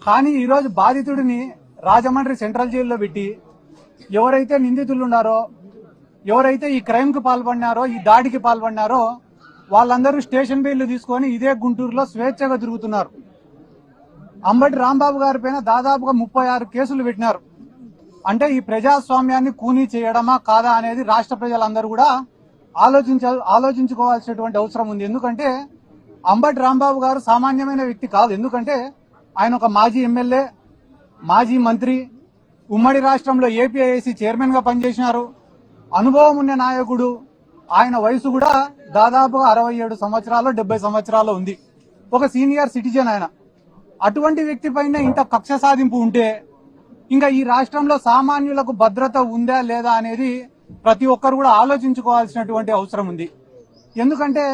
కానీ ఈరోజు బాధితుడిని రాజమండ్రి సెంట్రల్ జైల్లో పెట్టి ఎవరైతే నిందితులు ఉన్నారో, ఎవరైతే ఈ క్రైమ్ కు పాల్పడినారో, ఈ దాడికి పాల్పడినారో వాళ్ళందరూ స్టేషన్ బెయిల్ తీసుకొని ఇదే గుంటూరులో స్వేచ్ఛగా తిరుగుతున్నారు. అంబటి రాంబాబు గారి పైన దాదాపుగా 36 కేసులు పెట్టినారు. అంటే ఈ ప్రజాస్వామ్యాన్ని కూనీ చేయడమా కాదా అనేది రాష్ట్ర ప్రజలందరూ కూడా ఆలోచించుకోవాల్సినటువంటి అవసరం ఉంది. ఎందుకంటే అంబటి రాంబాబు గారు సామాన్యమైన వ్యక్తి కాదు. ఎందుకంటే ఆయన ఒక మాజీ ఎమ్మెల్యే, మాజీ మంత్రి, ఉమ్మడి రాష్ట్రంలో ఏపీఐఏసీ చైర్మన్ గా పనిచేసినారు. అనుభవం ఉన్న నాయకుడు. ఆయన వయసు కూడా దాదాపుగా 67 సంవత్సరాలు 70 సంవత్సరాలు ఉంది. ఒక సీనియర్ సిటిజన్ ఆయన. అటువంటి వ్యక్తి పైన ఇంత కక్ష సాధింపు ఉంటే ఇంకా ఈ రాష్ట్రంలో సామాన్యులకు భద్రత ఉందా లేదా అనేది ప్రతి ఒక్కరు కూడా ఆలోచించుకోవాల్సినటువంటి అవసరం ఉంది. ఎందుకంటే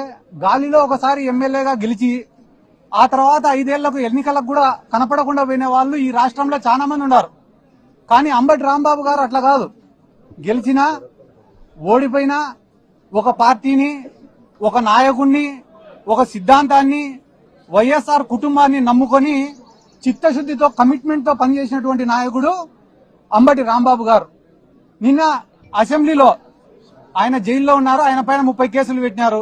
గాలిలో ఒకసారి ఎమ్మెల్యేగా గెలిచి ఆ తర్వాత 5 ఏళ్లకు ఎన్నికలకు కూడా కనపడకుండా పోయిన వాళ్ళు ఈ రాష్ట్రంలో చాలా మంది ఉన్నారు. కానీ అంబటి రాంబాబు గారు అట్లా కాదు. గెలిచినా ఓడిపోయినా ఒక పార్టీని, ఒక నాయకుడిని, ఒక సిద్ధాంతాన్ని, వైఎస్ఆర్ కుటుంబాన్ని నమ్ముకొని చిత్తశుద్ధితో, కమిట్మెంట్ తో పనిచేసినటువంటి నాయకుడు అంబటి రాంబాబు గారు. నిన్న అసెంబ్లీలో ఆయన జైల్లో ఉన్నారు. ఆయన పైన 30 కేసులు పెట్టినారు.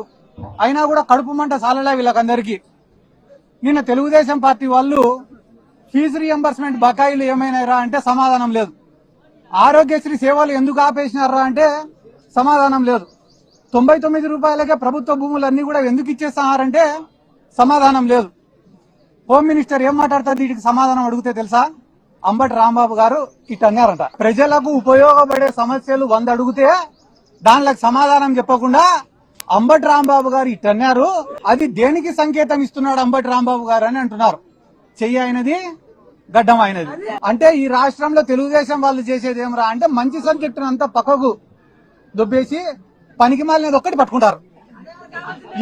అయినా కూడా కడుపు మంట సాలలే వీళ్ళకందరికీ. నిన్న తెలుగుదేశం పార్టీ వాళ్ళు ఫీజు రియంబర్స్మెంట్ బకాయిలు ఏమైనారా అంటే సమాధానం లేదు. ఆరోగ్యశ్రీ సేవలు ఎందుకు ఆపేసినారా అంటే సమాధానం లేదు. 99 రూపాయలకే ప్రభుత్వ భూములన్నీ కూడా ఎందుకు ఇచ్చేస్తున్నారంటే సమాధానం లేదు. హోమ్ మినిస్టర్ ఏం మాట్లాడుతుంది వీటికి సమాధానం అడిగితే తెలుసా? అంబటి రాంబాబు గారు ఇట్ అన్నారంట. ప్రజలకు ఉపయోగపడే సమస్యలు 100 అడిగితే దానిలకు సమాధానం చెప్పకుండా అంబటి రాంబాబు గారు ఇట్ అన్నారు. అది దేనికి సంకేతం ఇస్తున్నాడు అంబటి రాంబాబు గారు అని అంటున్నారు. చెయ్యి అయినది, గడ్డం అయినది. అంటే ఈ రాష్ట్రంలో తెలుగుదేశం వాళ్ళు చేసేది ఏమరా అంటే మంచి సబ్జెక్టు అంతా పక్కకు దొబ్బేసి పనికి మాలినది ఒక్కటి పట్టుకుంటారు.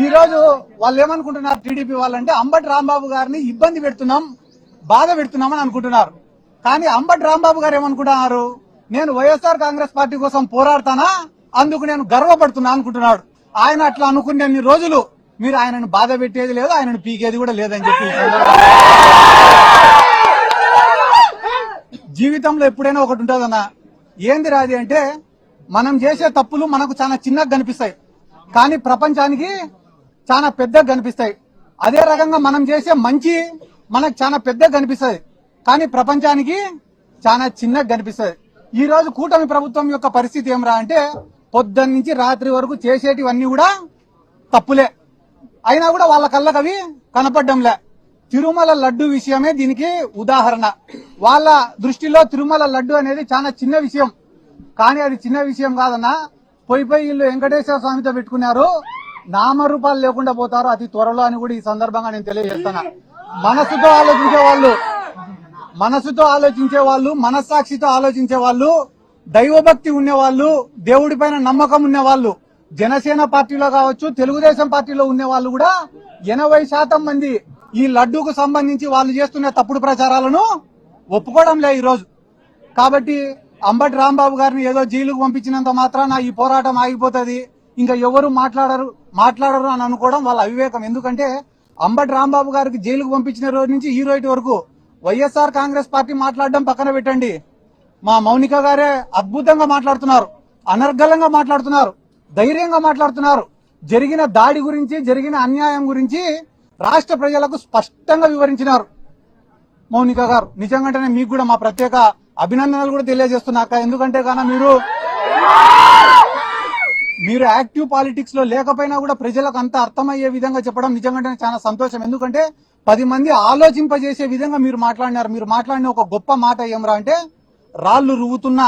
ఈ రోజు వాళ్ళు ఏమనుకుంటున్నారు టీడీపీ వాళ్ళంటే అంబటి రాంబాబు గారిని ఇబ్బంది పెడుతున్నాం, బాధ పెడుతున్నామని అనుకుంటున్నారు. కానీ అంబటి రాంబాబు గారు ఏమనుకుంటున్నారు? నేను వైఎస్ఆర్ కాంగ్రెస్ పార్టీ కోసం పోరాడతానా, అందుకు నేను గర్వపడుతున్నా అనుకుంటున్నాడు. ఆయన అట్లా అనుకునే రోజులు మీరు ఆయనను బాధ పెట్టేది లేదు, ఆయనను పీకేది కూడా లేదని చెప్పి జీవితంలో ఎప్పుడైనా ఒకటి ఉంటుందన్నా. ఏంది రాది అంటే మనం చేసే తప్పులు మనకు చాలా చిన్నగా కనిపిస్తాయి, కానీ ప్రపంచానికి చాలా పెద్దగా కనిపిస్తాయి. అదే రకంగా మనం చేసే మంచి మనకు చాలా పెద్దగా కనిపిస్తుంది, కానీ ప్రపంచానికి చాలా చిన్నగా కనిపిస్తుంది. ఈ రోజు కూటమి ప్రభుత్వం యొక్క పరిస్థితి ఏమరా అంటే పొద్దున్న నుంచి రాత్రి వరకు చేసేటివన్నీ కూడా తప్పులే. అయినా కూడా వాళ్ళ కళ్ళకు అవి కనపడ్డంలే. తిరుమల లడ్డు విషయమే దీనికి ఉదాహరణ. వాళ్ళ దృష్టిలో తిరుమల లడ్డు అనేది చాలా చిన్న విషయం, కానీ అది చిన్న విషయం కాదన్నా. పోయి వీళ్ళు వెంకటేశ్వర స్వామితో పెట్టుకున్నారు, నామరూపాలు లేకుండా పోతారు అతి త్వరలో అని కూడా ఈ సందర్భంగా నేను తెలియజేస్తున్నా. మనసుతో ఆలోచించే వాళ్ళు, మనస్సాక్షితో ఆలోచించే వాళ్ళు, దైవభక్తి ఉన్నవాళ్ళు, దేవుడి పైన నమ్మకం ఉన్నవాళ్ళు, జనసేన పార్టీలో కావచ్చు, తెలుగుదేశం పార్టీలో ఉన్న వాళ్ళు కూడా 80% మంది ఈ లడ్డూకు సంబంధించి వాళ్ళు చేస్తున్న తప్పుడు ప్రచారాలను ఒప్పుకోవడం లే ఈ రోజు. కాబట్టి అంబటి రాంబాబు గారిని ఏదో జైలుకు పంపించినంత మాత్రాన ఈ పోరాటం ఆగిపోతుంది, ఇంకా ఎవరు మాట్లాడరు అని అనుకోవడం వాళ్ళ అవివేకం. ఎందుకంటే అంబటి రాంబాబు గారికి జైలుకు పంపించిన రోజు నుంచి ఈ రోజు వరకు వైఎస్ఆర్ కాంగ్రెస్ పార్టీ మాట్లాడడం పక్కన పెట్టండి, మా మౌనిక గారే అద్భుతంగా మాట్లాడుతున్నారు, అనర్గళంగా మాట్లాడుతున్నారు, ధైర్యంగా మాట్లాడుతున్నారు. జరిగిన దాడి గురించి, జరిగిన అన్యాయం గురించి రాష్ట్ర ప్రజలకు స్పష్టంగా వివరించినారు మౌనిక గారు. నిజంగానే మీకు కూడా మా ప్రత్యేక అభినందనలు కూడా తెలియజేస్తున్నాక. ఎందుకంటే గానా మీరు యాక్టివ్ పాలిటిక్స్ లో లేకపోయినా కూడా ప్రజలకు అంత అర్థమయ్యే విధంగా చెప్పడం నిజంగానే చాలా సంతోషం. ఎందుకంటే 10 మంది ఆలోచింపజేసే విధంగా మీరు మాట్లాడినారు. మీరు మాట్లాడిన ఒక గొప్ప మాట ఏమరా అంటే రాళ్లు రువ్వుతున్నా,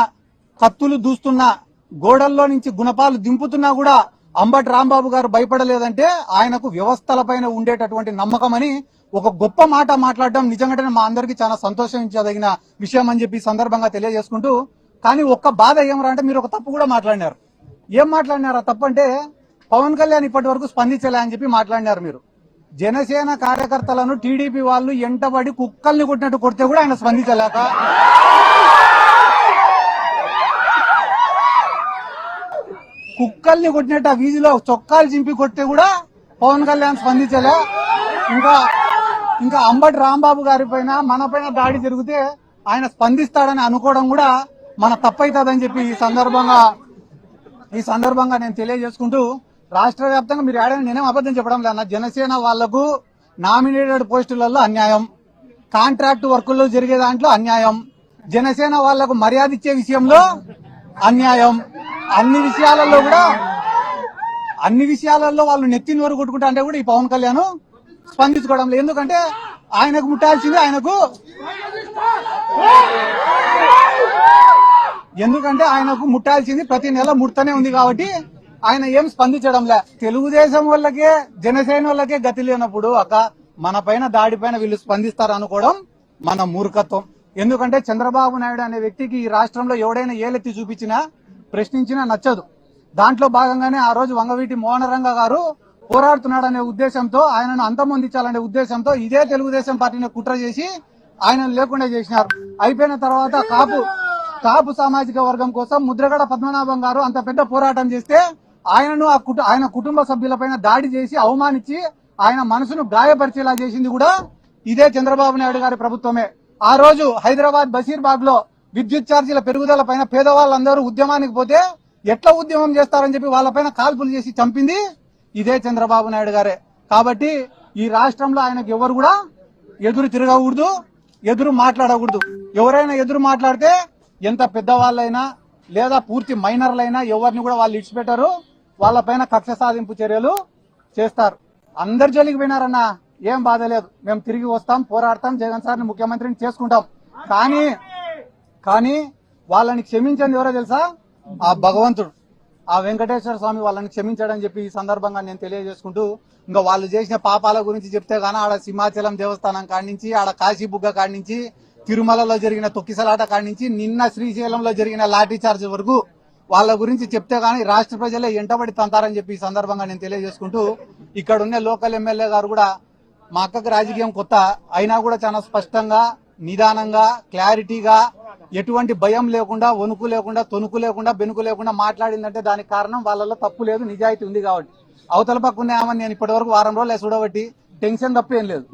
కత్తులు దూస్తున్నా, గోడల్లో నుంచి గుణపాలు దింపుతున్నా కూడా అంబటి రాంబాబు గారు భయపడలేదంటే ఆయనకు వ్యవస్థలపైన ఉండేటటువంటి నమ్మకం అని ఒక గొప్ప మాట మాట్లాడడం నిజంగానే మా అందరికీ చాలా సంతోషించదగిన విషయం అని చెప్పి సందర్భంగా తెలియజేసుకుంటూ, కానీ ఒక్క బాధ ఏమరా అంటే మీరు ఒక తప్పు కూడా మాట్లాడినారు. ఏం మాట్లాడినారు? ఆ తప్పు అంటే పవన్ కళ్యాణ్ ఇప్పటి వరకు స్పందించలే అని చెప్పి మాట్లాడినారు మీరు. జనసేన కార్యకర్తలను టీడీపీ వాళ్ళు ఎంటబడి కుక్కల్ని కొట్టినట్టు కొడితే కూడా ఆయన స్పందించలేక, కుక్కల్ని కొట్టినట్టు ఆ వీధిలో చొక్కాలు చింపి కొడితే కూడా పవన్ కళ్యాణ్ స్పందించలే. ఇంకా ఇంకా అంబటి రాంబాబు గారి పైన మన పైన దాడి జరిగితే ఆయన స్పందిస్తాడని అనుకోవడం కూడా మన తప్పైతుందని చెప్పి ఈ సందర్భంగా నేను తెలియజేసుకుంటూ రాష్ట్ర వ్యాప్తంగా మీరు ఏడైనా నేనేం అబద్ధం చెప్పడం లేదు. జనసేన వాళ్లకు నామినేటెడ్ పోస్టులలో అన్యాయం, కాంట్రాక్ట్ వర్కుల్లో జరిగే దాంట్లో అన్యాయం, జనసేన వాళ్లకు మర్యాద ఇచ్చే విషయంలో అన్యాయం, అన్ని విషయాలలో వాళ్ళు నెత్తి నోరు కొట్టుకుంటా అంటే కూడా ఈ పవన్ కళ్యాణ్ స్పందించుకోవడం లేదు. ఎందుకంటే ఆయనకు ముట్టాల్సింది ప్రతి నెల ముడతనే ఉంది కాబట్టి ఆయన ఏం స్పందించడం లే. తెలుగుదేశం వాళ్ళకే జనసేన వాళ్ళకే గతి లేనప్పుడు మన పైన దాడి పైన వీళ్ళు స్పందిస్తారు అనుకోవడం మన మూర్ఖత్వం. ఎందుకంటే చంద్రబాబు నాయుడు అనే వ్యక్తికి ఈ రాష్ట్రంలో ఎవడైనా ఏలెత్తి చూపించినా ప్రశ్నించినా నచ్చదు. దాంట్లో భాగంగానే ఆ రోజు వంగవీటి మోహనరంగ గారు పోరాడుతున్నాడనే ఉద్దేశంతో, ఆయనను అంతమొందించాలనే ఉద్దేశంతో ఇదే తెలుగుదేశం పార్టీని కుట్ర చేసి ఆయనను లేకుండా చేసినారు. అయిపోయిన తర్వాత కాపు సామాజిక వర్గం కోసం ముద్రగడ పద్మనాభం గారు అంత పెద్ద పోరాటం చేస్తే ఆయనను ఆయన కుటుంబ సభ్యులపైన దాడి చేసి అవమానించి ఆయన మనసును గాయపరిచేలా చేసింది కూడా ఇదే చంద్రబాబు నాయుడు గారి ప్రభుత్వమే. ఆ రోజు హైదరాబాద్ బషీర్బాగ్ లో విద్యుత్ ఛార్జీల పెరుగుదల పైన పేదవాళ్ళందరూ ఉద్యమానికి పోతే ఎట్లా ఉద్యమం చేస్తారని చెప్పి వాళ్ళపైన కాల్పులు చేసి చంపింది ఇదే చంద్రబాబు నాయుడు గారే. కాబట్టి ఈ రాష్ట్రంలో ఆయనకు ఎవరు కూడా ఎదురు తిరగకూడదు, ఎదురు మాట్లాడకూడదు. ఎవరైనా ఎదురు మాట్లాడితే ఎంత పెద్దవాళ్ళైనా లేదా పూర్తి మైనర్లైనా ఎవరిని కూడా వాళ్ళు ఇడిచిపెట్టారు, వాళ్ళపైన కక్ష సాధింపు చర్యలు చేస్తారు. అందరి జోలికి పోయినారన్నా ఏం బాధ లేదు, మేము తిరిగి వస్తాం, పోరాడతాం, జగన్ సార్ని ముఖ్యమంత్రిని చేసుకుంటాం. కానీ వాళ్ళని క్షమించండి ఎవరో తెలుసా? ఆ భగవంతుడు, ఆ వెంకటేశ్వర స్వామి వాళ్ళని క్షమించాడని చెప్పి ఈ సందర్భంగా నేను తెలియజేసుకుంటూ, ఇంకా వాళ్ళు చేసిన పాపాల గురించి చెప్తే గానీ ఆడ సింహాచలం దేవస్థానం కాడి నుంచి, ఆడ కాశీబుగ్గ కాడి నుంచి, తిరుమలలో జరిగిన తొక్కిసలాట కాడి నుంచి, నిన్న శ్రీశైలంలో జరిగిన లాఠీ చార్జ్ వరకు వాళ్ళ గురించి చెప్తే గానీ రాష్ట్ర ప్రజలే ఎంటబడి తంతారని చెప్పి ఈ సందర్భంగా నేను తెలియజేసుకుంటూ, ఇక్కడ ఉన్న లోకల్ ఎమ్మెల్యే గారు కూడా మా అక్కకు రాజకీయం కొత్త అయినా కూడా చాలా స్పష్టంగా, నిదానంగా, క్లారిటీగా, ఎటువంటి భయం లేకుండా, వణుకు లేకుండా, తొణుకు లేకుండా, బెనుకు లేకుండా మాట్లాడిందంటే దానికి కారణం వాళ్ళలో తప్పు లేదు, నిజాయితీ ఉంది కాబట్టి. అవతల పక్క ఉన్నామని నేను ఇప్పటి వరకు వారం రోజులు చూడబట్టి టెన్షన్ తప్ప ఏం లేదు.